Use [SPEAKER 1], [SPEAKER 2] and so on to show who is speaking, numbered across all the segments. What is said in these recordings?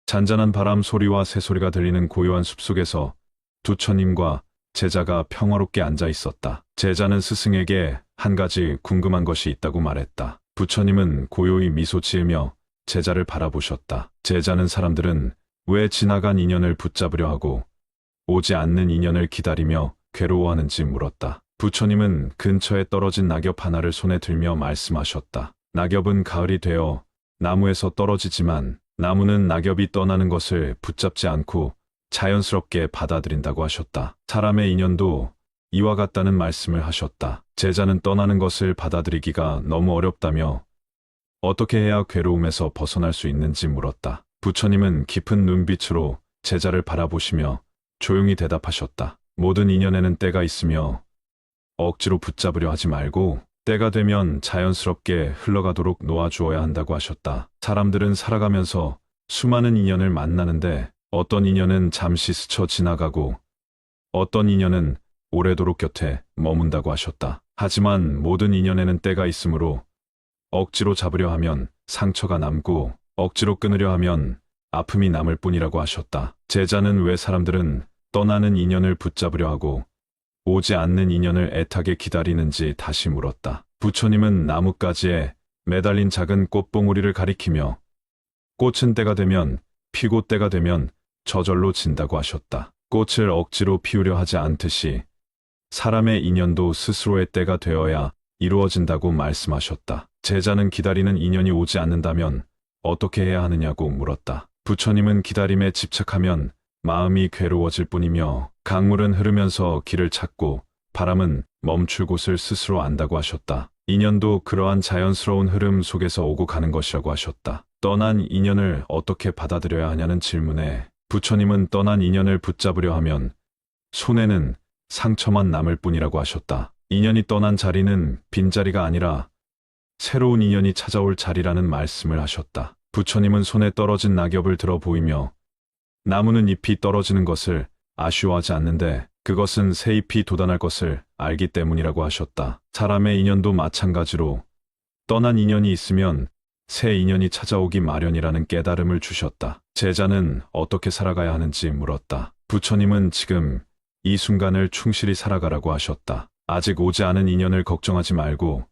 [SPEAKER 1] 잔잔한 바람 소리와 새소리가 들리는 고요한 숲속에서 부처님과 제자가 평화롭게 앉아 있었다. 제자는 스승에게 한 가지 궁금한 것이 있다고 말했다. 부처님은 고요히 미소 지으며 제자를 바라보셨다. 제자는 사람들은 왜 지나간 인연을 붙잡으려 하고 오지 않는 인연을 기다리며 괴로워하는지 물었다. 부처님은 근처에 떨어진 낙엽 하나를 손에 들며 말씀하셨다. 낙엽은 가을이 되어 나무에서 떨어지지만 나무는 낙엽이 떠나는 것을 붙잡지 않고 자연스럽게 받아들인다고 하셨다. 사람의 인연도 이와 같다는 말씀을 하셨다. 제자는 떠나는 것을 받아들이기가 너무 어렵다며 어떻게 해야 괴로움에서 벗어날 수 있는지 물었다. 부처님은 깊은 눈빛으로 제자를 바라보시며 조용히 대답하셨다. 모든 인연에는 때가 있으며 억지로 붙잡으려 하지 말고 때가 되면 자연스럽게 흘러가도록 놓아주어야 한다고 하셨다. 사람들은 살아가면서 수많은 인연을 만나는데 어떤 인연은 잠시 스쳐 지나가고 어떤 인연은 오래도록 곁에 머문다고 하셨다. 하지만 모든 인연에는 때가 있으므로 억지로 잡으려 하면 상처가 남고 억지로 끊으려 하면 아픔이 남을 뿐이라고 하셨다. 제자는 왜 사람들은 떠나는 인연을 붙잡으려 하고 오지 않는 인연을 애타게 기다리는지 다시 물었다. 부처님은 나뭇가지에 매달린 작은 꽃봉오리를 가리키며 꽃은 때가 되면 피고 때가 되면 저절로 진다고 하셨다. 꽃을 억지로 피우려 하지 않듯이 사람의 인연도 스스로의 때가 되어야 이루어진다고 말씀하셨다. 제자는 기다리는 인연이 오지 않는다면 어떻게 해야 하느냐고 물었다. 부처님은 기다림에 집착하면 마음이 괴로워질 뿐이며 강물은 흐르면서 길을 찾고 바람은 멈출 곳을 스스로 안다고 하셨다. 인연도 그러한 자연스러운 흐름 속에서 오고 가는 것이라고 하셨다. 떠난 인연을 어떻게 받아들여야 하냐는 질문에 부처님은 떠난 인연을 붙잡으려 하면 손에는 상처만 남을 뿐이라고 하셨다. 인연이 떠난 자리는 빈자리가 아니라 새로운 인연이 찾아올 자리라는 말씀을 하셨다. 부처님은 손에 떨어진 낙엽을 들어 보이며 나무는 잎이 떨어지는 것을 아쉬워하지 않는데 그것은 새 잎이 돋아날 것을 알기 때문이라고 하셨다. 사람의 인연도 마찬가지로 떠난 인연이 있으면 새 인연이 찾아오기 마련이라는 깨달음을 주셨다. 제자는 어떻게 살아가야 하는지 물었다. 부처님은 지금 이 순간을 충실히 살아가라고 하셨다. 아직 오지 않은 인연을 걱정하지 말고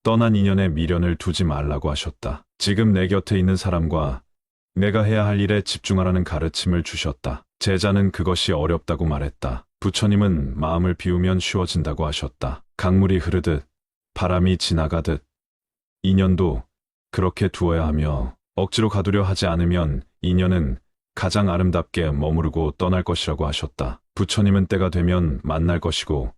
[SPEAKER 1] 떠난 인연에 미련을 두지 말라고 하셨다. 지금 내 곁에 있는 사람과 내가 해야 할 일에 집중하라는 가르침을 주셨다. 제자는 그것이 어렵다고 말했다. 부처님은 마음을 비우면 쉬워진다고 하셨다. 강물이 흐르듯 바람이 지나가듯 인연도 그렇게 두어야 하며 억지로 가두려 하지 않으면 인연은 가장 아름답게 머무르고 떠날 것이라고 하셨다. 부처님은 때가 되면 만날 것이고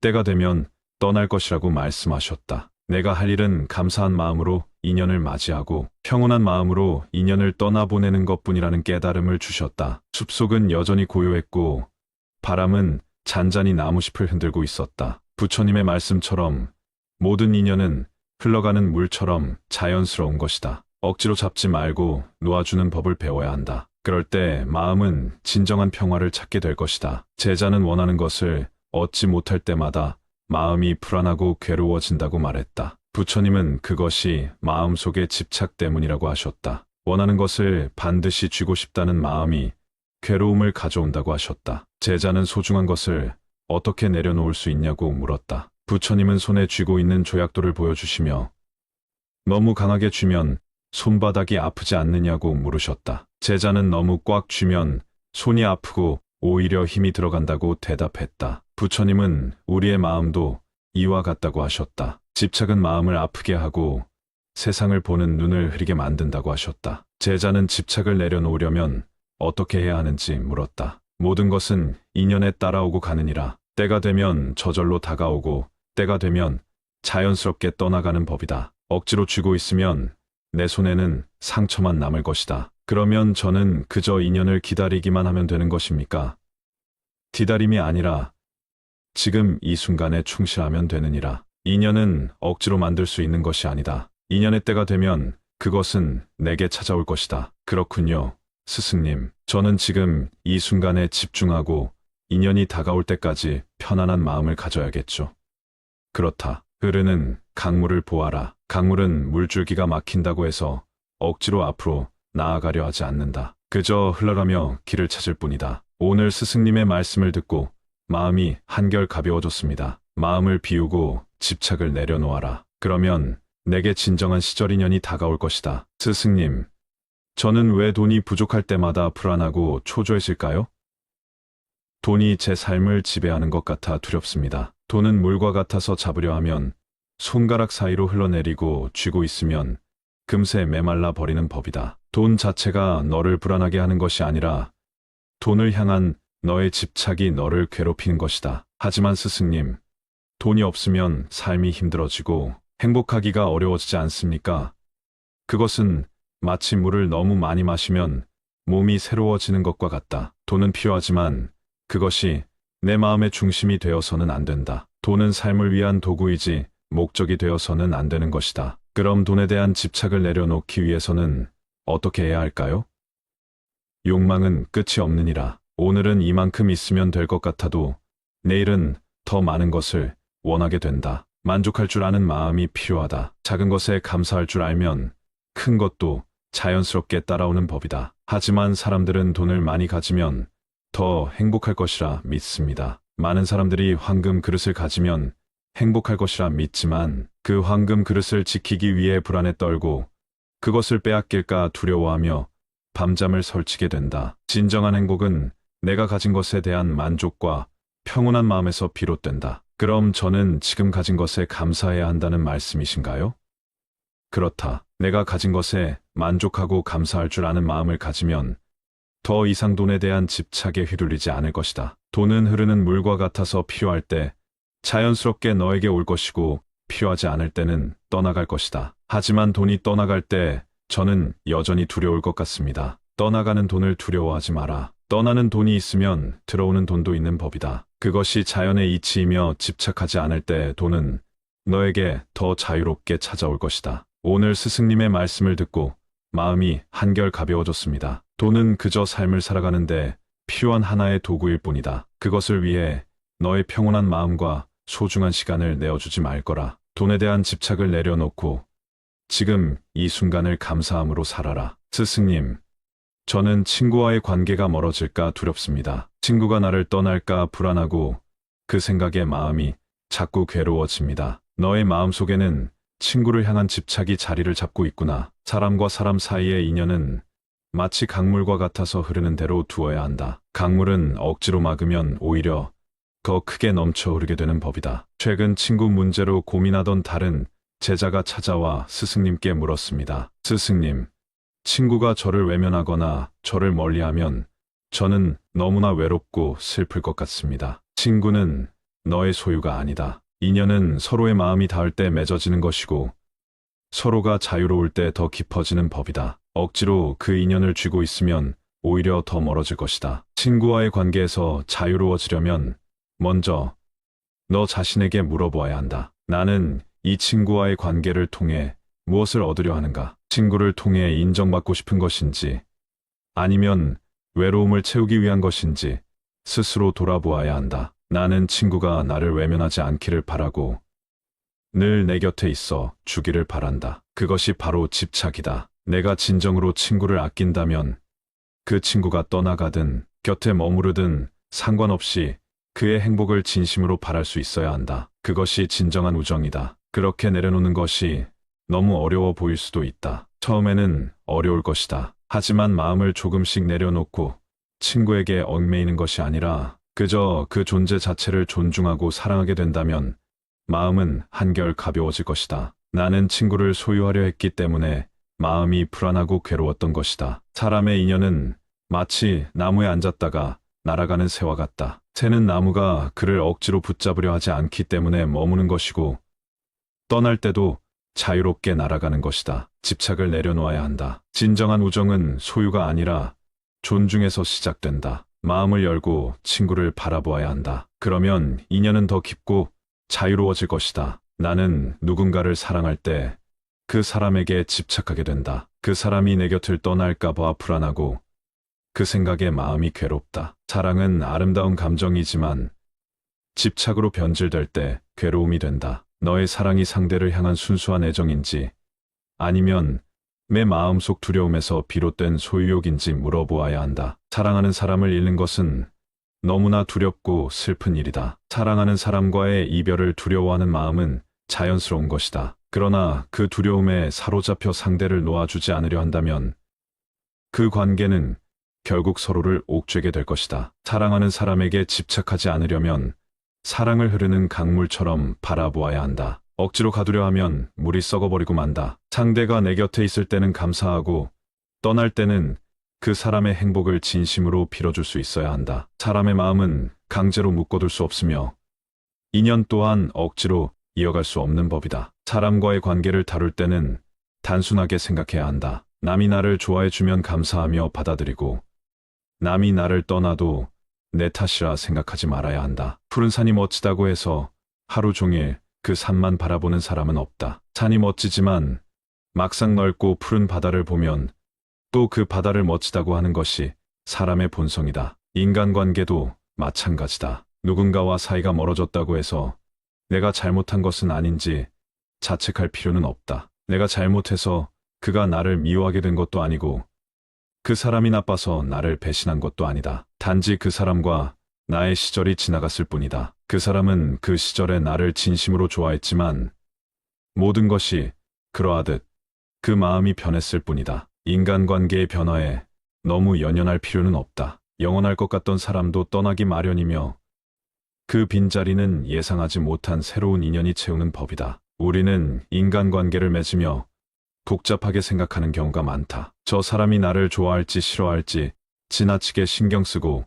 [SPEAKER 1] 때가 되면 떠날 것이라고 말씀하셨다. 내가 할 일은 감사한 마음으로 인연을 맞이하고 평온한 마음으로 인연을 떠나보내는 것뿐이라는 깨달음을 주셨다. 숲속은 여전히 고요했고 바람은 잔잔히 나무잎을 흔들고 있었다. 부처님의 말씀처럼 모든 인연은 흘러가는 물처럼 자연스러운 것이다. 억지로 잡지 말고 놓아주는 법을 배워야 한다. 그럴 때 마음은 진정한 평화를 찾게 될 것이다. 제자는 원하는 것을 얻지 못할 때마다 마음이 불안하고 괴로워진다고 말했다. 부처님은 그것이 마음속의 집착 때문이라고 하셨다. 원하는 것을 반드시 쥐고 싶다는 마음이 괴로움을 가져온다고 하셨다. 제자는 소중한 것을 어떻게 내려놓을 수 있냐고 물었다. 부처님은 손에 쥐고 있는 조약돌을 보여주시며 너무 강하게 쥐면 손바닥이 아프지 않느냐고 물으셨다. 제자는 너무 꽉 쥐면 손이 아프고 오히려 힘이 들어간다고 대답했다. 부처님은 우리의 마음도 이와 같다고 하셨다. 집착은 마음을 아프게 하고 세상을 보는 눈을 흐리게 만든다고 하셨다. 제자는 집착을 내려놓으려면 어떻게 해야 하는지 물었다. 모든 것은 인연에 따라오고 가느니라. 때가 되면 저절로 다가오고 때가 되면 자연스럽게 떠나가는 법이다. 억지로 쥐고 있으면 내 손에는 상처만 남을 것이다. 그러면 저는 그저 인연을 기다리기만 하면 되는 것입니까? 기다림이 아니라 지금 이 순간에 충실하면 되느니라. 인연은 억지로 만들 수 있는 것이 아니다. 인연의 때가 되면 그것은 내게 찾아올 것이다. 그렇군요, 스승님. 저는 지금 이 순간에 집중하고 인연이 다가올 때까지 편안한 마음을 가져야겠죠. 그렇다. 흐르는 강물을 보아라. 강물은 물줄기가 막힌다고 해서 억지로 앞으로 나아가려 하지 않는다. 그저 흘러가며 길을 찾을 뿐이다. 오늘 스승님의 말씀을 듣고 마음이 한결 가벼워졌습니다. 마음을 비우고 집착을 내려놓아라. 그러면 내게 진정한 시절 인연이 다가올 것이다. 스승님, 저는 왜 돈이 부족할 때마다 불안하고 초조해질까요? 돈이 제 삶을 지배하는 것 같아 두렵습니다. 돈은 물과 같아서 잡으려 하면 손가락 사이로 흘러내리고 쥐고 있으면 금세 메말라 버리는 법이다. 돈 자체가 너를 불안하게 하는 것이 아니라 돈을 향한 너의 집착이 너를 괴롭히는 것이다. 하지만 스승님, 돈이 없으면 삶이 힘들어지고 행복하기가 어려워지지 않습니까? 그것은 마치 물을 너무 많이 마시면 몸이 새로워지는 것과 같다. 돈은 필요하지만 그것이 내 마음의 중심이 되어서는 안 된다. 돈은 삶을 위한 도구이지 목적이 되어서는 안 되는 것이다. 그럼 돈에 대한 집착을 내려놓기 위해서는 어떻게 해야 할까요? 욕망은 끝이 없느니라. 오늘은 이만큼 있으면 될 것 같아도 내일은 더 많은 것을 원하게 된다. 만족할 줄 아는 마음이 필요하다. 작은 것에 감사할 줄 알면 큰 것도 자연스럽게 따라오는 법이다. 하지만 사람들은 돈을 많이 가지면 더 행복할 것이라 믿습니다. 많은 사람들이 황금 그릇을 가지면 행복할 것이라 믿지만 그 황금 그릇을 지키기 위해 불안에 떨고 그것을 빼앗길까 두려워하며 밤잠을 설치게 된다. 진정한 행복은 내가 가진 것에 대한 만족과 평온한 마음에서 비롯된다. 그럼 저는 지금 가진 것에 감사해야 한다는 말씀이신가요? 그렇다. 내가 가진 것에 만족하고 감사할 줄 아는 마음을 가지면 더 이상 돈에 대한 집착에 휘둘리지 않을 것이다. 돈은 흐르는 물과 같아서 필요할 때 자연스럽게 너에게 올 것이고 필요하지 않을 때는 떠나갈 것이다. 하지만 돈이 떠나갈 때 저는 여전히 두려울 것 같습니다. 떠나가는 돈을 두려워하지 마라. 떠나는 돈이 있으면 들어오는 돈도 있는 법이다. 그것이 자연의 이치이며 집착하지 않을 때 돈은 너에게 더 자유롭게 찾아올 것이다. 오늘 스승님의 말씀을 듣고 마음이 한결 가벼워졌습니다. 돈은 그저 삶을 살아가는데 필요한 하나의 도구일 뿐이다. 그것을 위해 너의 평온한 마음과 소중한 시간을 내어주지 말 거라. 돈에 대한 집착을 내려놓고 지금 이 순간을 감사함으로 살아라. 스승님, 저는 친구와의 관계가 멀어질까 두렵습니다. 친구가 나를 떠날까 불안하고 그 생각에 마음이 자꾸 괴로워집니다. 너의 마음속에는 친구를 향한 집착이 자리를 잡고 있구나. 사람과 사람 사이의 인연은 마치 강물과 같아서 흐르는 대로 두어야 한다. 강물은 억지로 막으면 오히려 더 크게 넘쳐 흐르게 되는 법이다. 최근 친구 문제로 고민하던 다른 제자가 찾아와 스승님께 물었습니다. 스승님, 친구가 저를 외면하거나 저를 멀리하면 저는 너무나 외롭고 슬플 것 같습니다. 친구는 너의 소유가 아니다. 인연은 서로의 마음이 닿을 때 맺어지는 것이고 서로가 자유로울 때 더 깊어지는 법이다. 억지로 그 인연을 쥐고 있으면 오히려 더 멀어질 것이다. 친구와의 관계에서 자유로워지려면 먼저 너 자신에게 물어보아야 한다. 나는 이 친구와의 관계를 통해 무엇을 얻으려 하는가? 친구를 통해 인정받고 싶은 것인지 아니면 외로움을 채우기 위한 것인지 스스로 돌아보아야 한다. 나는 친구가 나를 외면하지 않기를 바라고 늘 내 곁에 있어 주기를 바란다. 그것이 바로 집착이다. 내가 진정으로 친구를 아낀다면 그 친구가 떠나가든 곁에 머무르든 상관없이 그의 행복을 진심으로 바랄 수 있어야 한다. 그것이 진정한 우정이다. 그렇게 내려놓는 것이 너무 어려워 보일 수도 있다. 처음에는 어려울 것이다. 하지만 마음을 조금씩 내려놓고 친구에게 얽매이는 것이 아니라 그저 그 존재 자체를 존중하고 사랑하게 된다면 마음은 한결 가벼워질 것이다. 나는 친구를 소유하려 했기 때문에 마음이 불안하고 괴로웠던 것이다. 사람의 인연은 마치 나무에 앉았다가 날아가는 새와 같다. 새는 나무가 그를 억지로 붙잡으려 하지 않기 때문에 머무는 것이고 떠날 때도 자유롭게 날아가는 것이다. 집착을 내려놓아야 한다. 진정한 우정은 소유가 아니라 존중에서 시작된다. 마음을 열고 친구를 바라보아야 한다. 그러면 인연은 더 깊고 자유로워질 것이다. 나는 누군가를 사랑할 때 그 사람에게 집착하게 된다. 그 사람이 내 곁을 떠날까 봐 불안하고 그 생각에 마음이 괴롭다. 사랑은 아름다운 감정이지만 집착으로 변질될 때 괴로움이 된다. 너의 사랑이 상대를 향한 순수한 애정인지 아니면 내 마음속 두려움에서 비롯된 소유욕인지 물어보아야 한다. 사랑하는 사람을 잃는 것은 너무나 두렵고 슬픈 일이다. 사랑하는 사람과의 이별을 두려워하는 마음은 자연스러운 것이다. 그러나 그 두려움에 사로잡혀 상대를 놓아주지 않으려 한다면 그 관계는 결국 서로를 옥죄게 될 것이다. 사랑하는 사람에게 집착하지 않으려면 사랑을 흐르는 강물처럼 바라보아야 한다. 억지로 가두려 하면 물이 썩어버리고 만다. 상대가 내 곁에 있을 때는 감사하고 떠날 때는 그 사람의 행복을 진심으로 빌어줄 수 있어야 한다. 사람의 마음은 강제로 묶어둘 수 없으며 인연 또한 억지로 이어갈 수 없는 법이다. 사람과의 관계를 다룰 때는 단순하게 생각해야 한다. 남이 나를 좋아해주면 감사하며 받아들이고 남이 나를 떠나도 내 탓이라 생각하지 말아야 한다. 푸른 산이 멋지다고 해서 하루 종일 그 산만 바라보는 사람은 없다. 산이 멋지지만 막상 넓고 푸른 바다를 보면 또 그 바다를 멋지다고 하는 것이 사람의 본성이다. 인간관계도 마찬가지다. 누군가와 사이가 멀어졌다고 해서 내가 잘못한 것은 아닌지 자책할 필요는 없다. 내가 잘못해서 그가 나를 미워하게 된 것도 아니고 그 사람이 나빠서 나를 배신한 것도 아니다. 단지 그 사람과 나의 시절이 지나갔을 뿐이다. 그 사람은 그 시절에 나를 진심으로 좋아했지만 모든 것이 그러하듯 그 마음이 변했을 뿐이다. 인간관계의 변화에 너무 연연할 필요는 없다. 영원할 것 같던 사람도 떠나기 마련이며 그 빈자리는 예상하지 못한 새로운 인연이 채우는 법이다. 우리는 인간관계를 맺으며 복잡하게 생각하는 경우가 많다. 저 사람이 나를 좋아할지 싫어할지 지나치게 신경 쓰고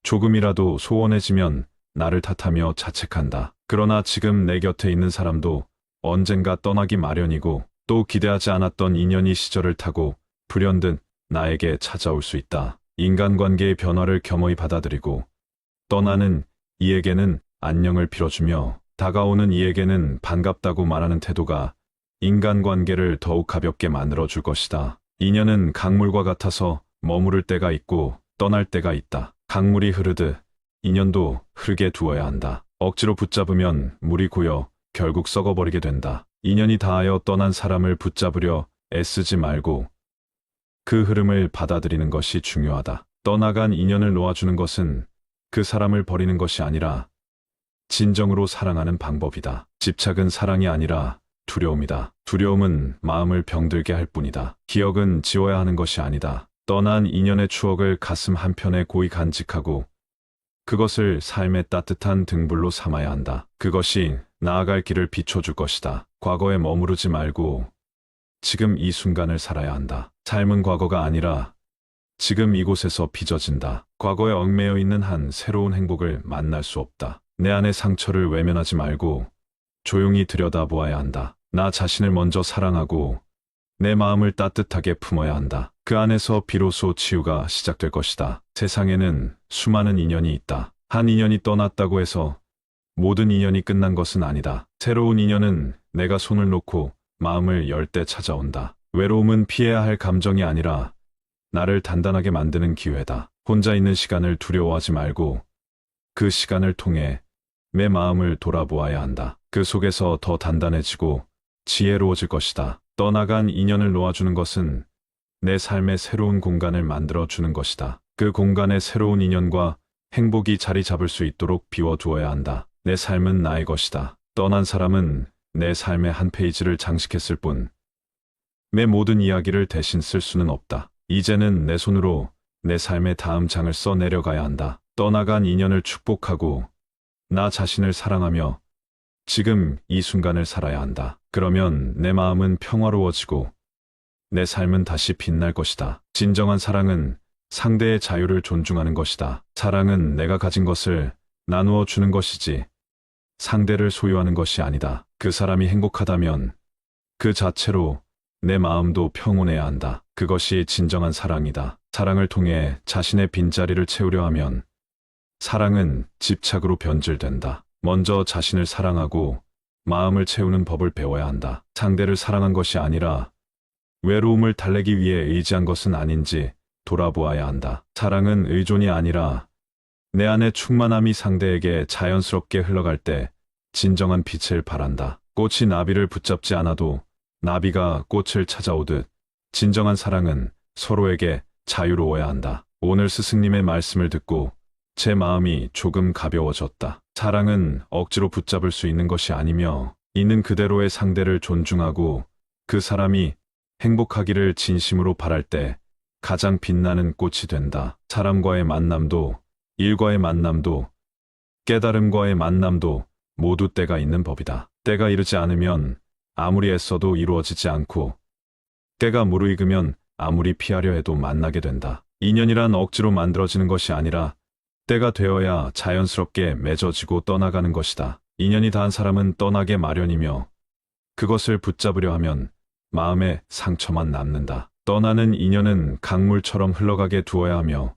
[SPEAKER 1] 조금이라도 소원해지면 나를 탓하며 자책한다. 그러나 지금 내 곁에 있는 사람도 언젠가 떠나기 마련이고 또 기대하지 않았던 인연이 시절을 타고 불현듯 나에게 찾아올 수 있다. 인간관계의 변화를 겸허히 받아들이고 떠나는 이에게는 안녕을 빌어주며 다가오는 이에게는 반갑다고 말하는 태도가 인간관계를 더욱 가볍게 만들어줄 것이다. 인연은 강물과 같아서 머무를 때가 있고 떠날 때가 있다. 강물이 흐르듯 인연도 흐르게 두어야 한다. 억지로 붙잡으면 물이 고여 결국 썩어버리게 된다. 인연이 다하여 떠난 사람을 붙잡으려 애쓰지 말고 그 흐름을 받아들이는 것이 중요하다. 떠나간 인연을 놓아주는 것은 그 사람을 버리는 것이 아니라 진정으로 사랑하는 방법이다. 집착은 사랑이 아니라 두려움이다. 두려움은 마음을 병들게 할 뿐이다. 기억은 지워야 하는 것이 아니다. 떠난 인연의 추억을 가슴 한편에 고이 간직하고 그것을 삶의 따뜻한 등불로 삼아야 한다. 그것이 나아갈 길을 비춰줄 것이다. 과거에 머무르지 말고 지금 이 순간을 살아야 한다. 삶은 과거가 아니라 지금 이곳에서 빚어진다. 과거에 얽매여 있는 한 새로운 행복을 만날 수 없다. 내 안의 상처를 외면하지 말고 조용히 들여다보아야 한다. 나 자신을 먼저 사랑하고 내 마음을 따뜻하게 품어야 한다. 그 안에서 비로소 치유가 시작될 것이다. 세상에는 수많은 인연이 있다. 한 인연이 떠났다고 해서 모든 인연이 끝난 것은 아니다. 새로운 인연은 내가 손을 놓고 마음을 열 때 찾아온다. 외로움은 피해야 할 감정이 아니라 나를 단단하게 만드는 기회다. 혼자 있는 시간을 두려워하지 말고 그 시간을 통해 내 마음을 돌아보아야 한다. 그 속에서 더 단단해지고 지혜로워질 것이다. 떠나간 인연을 놓아주는 것은 내 삶의 새로운 공간을 만들어주는 것이다. 그 공간에 새로운 인연과 행복이 자리 잡을 수 있도록 비워두어야 한다. 내 삶은 나의 것이다. 떠난 사람은 내 삶의 한 페이지를 장식했을 뿐, 내 모든 이야기를 대신 쓸 수는 없다. 이제는 내 손으로 내 삶의 다음 장을 써 내려가야 한다. 떠나간 인연을 축복하고 나 자신을 사랑하며 지금 이 순간을 살아야 한다. 그러면 내 마음은 평화로워지고 내 삶은 다시 빛날 것이다. 진정한 사랑은 상대의 자유를 존중하는 것이다. 사랑은 내가 가진 것을 나누어 주는 것이지 상대를 소유하는 것이 아니다. 그 사람이 행복하다면 그 자체로 내 마음도 평온해야 한다. 그것이 진정한 사랑이다. 사랑을 통해 자신의 빈자리를 채우려 하면 사랑은 집착으로 변질된다. 먼저 자신을 사랑하고 마음을 채우는 법을 배워야 한다. 상대를 사랑한 것이 아니라 외로움을 달래기 위해 의지한 것은 아닌지 돌아보아야 한다. 사랑은 의존이 아니라 내 안의 충만함이 상대에게 자연스럽게 흘러갈 때 진정한 빛을 발한다. 꽃이 나비를 붙잡지 않아도 나비가 꽃을 찾아오듯 진정한 사랑은 서로에게 자유로워야 한다. 오늘 스승님의 말씀을 듣고 제 마음이 조금 가벼워졌다. 사랑은 억지로 붙잡을 수 있는 것이 아니며 있는 그대로의 상대를 존중하고 그 사람이 행복하기를 진심으로 바랄 때 가장 빛나는 꽃이 된다. 사람과의 만남도, 일과의 만남도, 깨달음과의 만남도 모두 때가 있는 법이다. 때가 이르지 않으면 아무리 애써도 이루어지지 않고 때가 무르익으면 아무리 피하려 해도 만나게 된다. 인연이란 억지로 만들어지는 것이 아니라 때가 되어야 자연스럽게 맺어지고 떠나가는 것이다. 인연이 닿은 사람은 떠나게 마련이며 그것을 붙잡으려 하면 마음에 상처만 남는다. 떠나는 인연은 강물처럼 흘러가게 두어야 하며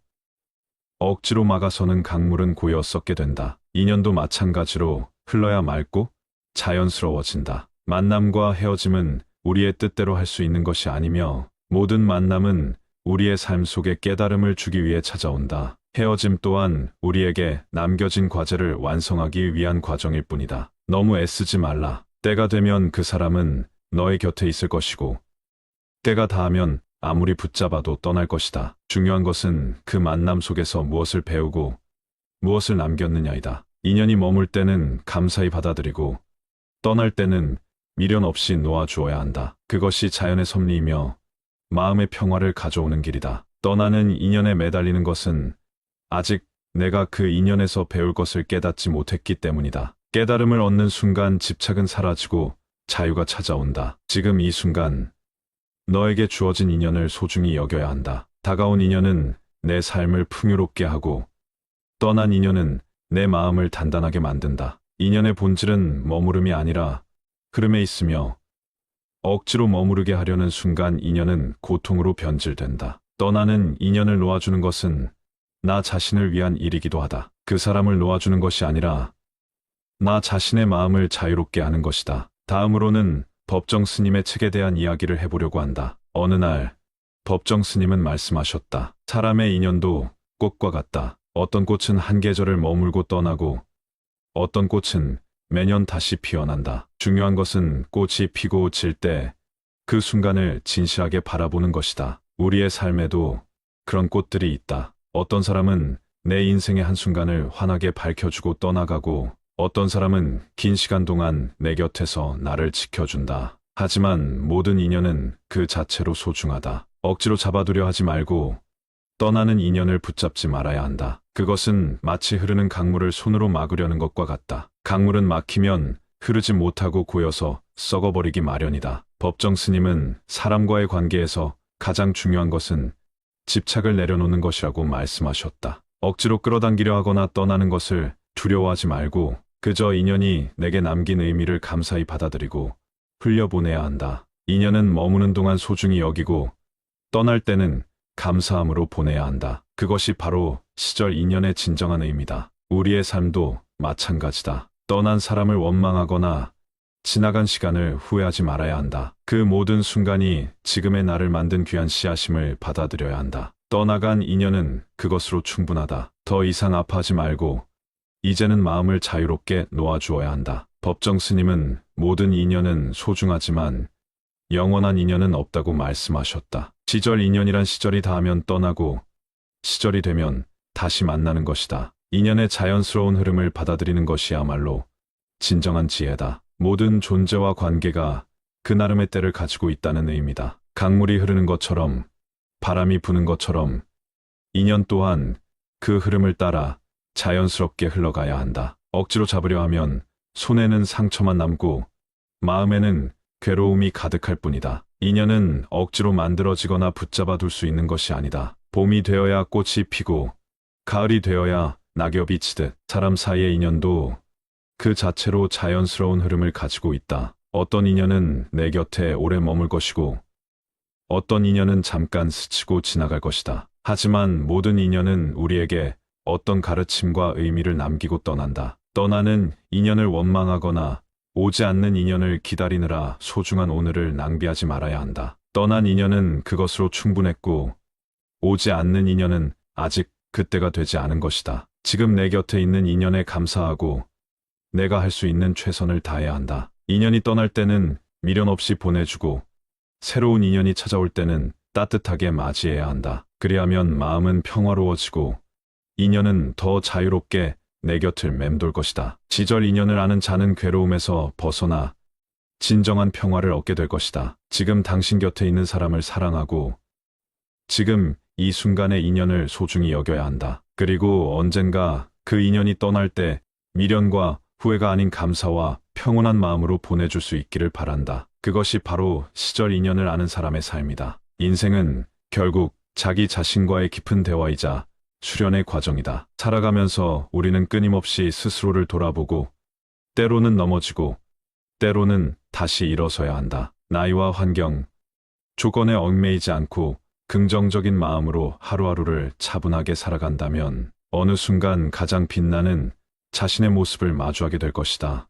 [SPEAKER 1] 억지로 막아서는 강물은 고여 썩게 된다. 인연도 마찬가지로 흘러야 맑고 자연스러워진다. 만남과 헤어짐은 우리의 뜻대로 할 수 있는 것이 아니며 모든 만남은 우리의 삶 속에 깨달음을 주기 위해 찾아온다. 헤어짐 또한 우리에게 남겨진 과제를 완성하기 위한 과정일 뿐이다. 너무 애쓰지 말라. 때가 되면 그 사람은 너의 곁에 있을 것이고 때가 닿으면 아무리 붙잡아도 떠날 것이다. 중요한 것은 그 만남 속에서 무엇을 배우고 무엇을 남겼느냐이다. 인연이 머물 때는 감사히 받아들이고 떠날 때는 미련 없이 놓아주어야 한다. 그것이 자연의 섭리이며 마음의 평화를 가져오는 길이다. 떠나는 인연에 매달리는 것은 아직 내가 그 인연에서 배울 것을 깨닫지 못했기 때문이다. 깨달음을 얻는 순간 집착은 사라지고 자유가 찾아온다. 지금 이 순간 너에게 주어진 인연을 소중히 여겨야 한다. 다가온 인연은 내 삶을 풍요롭게 하고 떠난 인연은 내 마음을 단단하게 만든다. 인연의 본질은 머무름이 아니라 흐름에 있으며 억지로 머무르게 하려는 순간 인연은 고통으로 변질된다. 떠나는 인연을 놓아주는 것은 나 자신을 위한 일이기도 하다. 그 사람을 놓아주는 것이 아니라 나 자신의 마음을 자유롭게 하는 것이다. 다음으로는 법정 스님의 책에 대한 이야기를 해보려고 한다. 어느 날 법정 스님은 말씀하셨다. 사람의 인연도 꽃과 같다. 어떤 꽃은 한 계절을 머물고 떠나고 어떤 꽃은 매년 다시 피어난다. 중요한 것은 꽃이 피고 질 때 그 순간을 진실하게 바라보는 것이다. 우리의 삶에도 그런 꽃들이 있다. 어떤 사람은 내 인생의 한순간을 환하게 밝혀주고 떠나가고 어떤 사람은 긴 시간 동안 내 곁에서 나를 지켜준다. 하지만 모든 인연은 그 자체로 소중하다. 억지로 잡아두려 하지 말고 떠나는 인연을 붙잡지 말아야 한다. 그것은 마치 흐르는 강물을 손으로 막으려는 것과 같다. 강물은 막히면 흐르지 못하고 고여서 썩어버리기 마련이다. 법정 스님은 사람과의 관계에서 가장 중요한 것은 집착을 내려놓는 것이라고 말씀하셨다. 억지로 끌어당기려 하거나 떠나는 것을 두려워하지 말고 그저 인연이 내게 남긴 의미를 감사히 받아들이고 흘려보내야 한다. 인연은 머무는 동안 소중히 여기고 떠날 때는 감사함으로 보내야 한다. 그것이 바로 시절 인연의 진정한 의미다. 우리의 삶도 마찬가지다. 떠난 사람을 원망하거나 지나간 시간을 후회하지 말아야 한다. 그 모든 순간이 지금의 나를 만든 귀한 씨앗임을 받아들여야 한다. 떠나간 인연은 그것으로 충분하다. 더 이상 아파하지 말고 이제는 마음을 자유롭게 놓아주어야 한다. 법정 스님은 모든 인연은 소중하지만 영원한 인연은 없다고 말씀하셨다. 시절 인연이란 시절이 닿으면 떠나고 시절이 되면 다시 만나는 것이다. 인연의 자연스러운 흐름을 받아들이는 것이야말로 진정한 지혜다. 모든 존재와 관계가 그 나름의 때를 가지고 있다는 의미다. 강물이 흐르는 것처럼 바람이 부는 것처럼 인연 또한 그 흐름을 따라 자연스럽게 흘러가야 한다. 억지로 잡으려 하면 손에는 상처만 남고 마음에는 괴로움이 가득할 뿐이다. 인연은 억지로 만들어지거나 붙잡아 둘 수 있는 것이 아니다. 봄이 되어야 꽃이 피고 가을이 되어야 낙엽이 치듯 사람 사이의 인연도 그 자체로 자연스러운 흐름을 가지고 있다. 어떤 인연은 내 곁에 오래 머물 것이고 어떤 인연은 잠깐 스치고 지나갈 것이다. 하지만 모든 인연은 우리에게 어떤 가르침과 의미를 남기고 떠난다. 떠나는 인연을 원망하거나 오지 않는 인연을 기다리느라 소중한 오늘을 낭비하지 말아야 한다. 떠난 인연은 그것으로 충분했고 오지 않는 인연은 아직 그때가 되지 않은 것이다. 지금 내 곁에 있는 인연에 감사하고 내가 할 수 있는 최선을 다해야 한다. 인연이 떠날 때는 미련 없이 보내주고 새로운 인연이 찾아올 때는 따뜻하게 맞이해야 한다. 그리하면 마음은 평화로워지고 인연은 더 자유롭게 내 곁을 맴돌 것이다. 시절 인연을 아는 자는 괴로움에서 벗어나 진정한 평화를 얻게 될 것이다. 지금 당신 곁에 있는 사람을 사랑하고 지금 이 순간의 인연을 소중히 여겨야 한다. 그리고 언젠가 그 인연이 떠날 때 미련과 후회가 아닌 감사와 평온한 마음으로 보내줄 수 있기를 바란다. 그것이 바로 시절 인연을 아는 사람의 삶이다. 인생은 결국 자기 자신과의 깊은 대화이자 수련의 과정이다. 살아가면서 우리는 끊임없이 스스로를 돌아보고 때로는 넘어지고 때로는 다시 일어서야 한다. 나이와 환경, 조건에 얽매이지 않고 긍정적인 마음으로 하루하루를 차분하게 살아간다면 어느 순간 가장 빛나는 자신의 모습을 마주하게 될 것이다.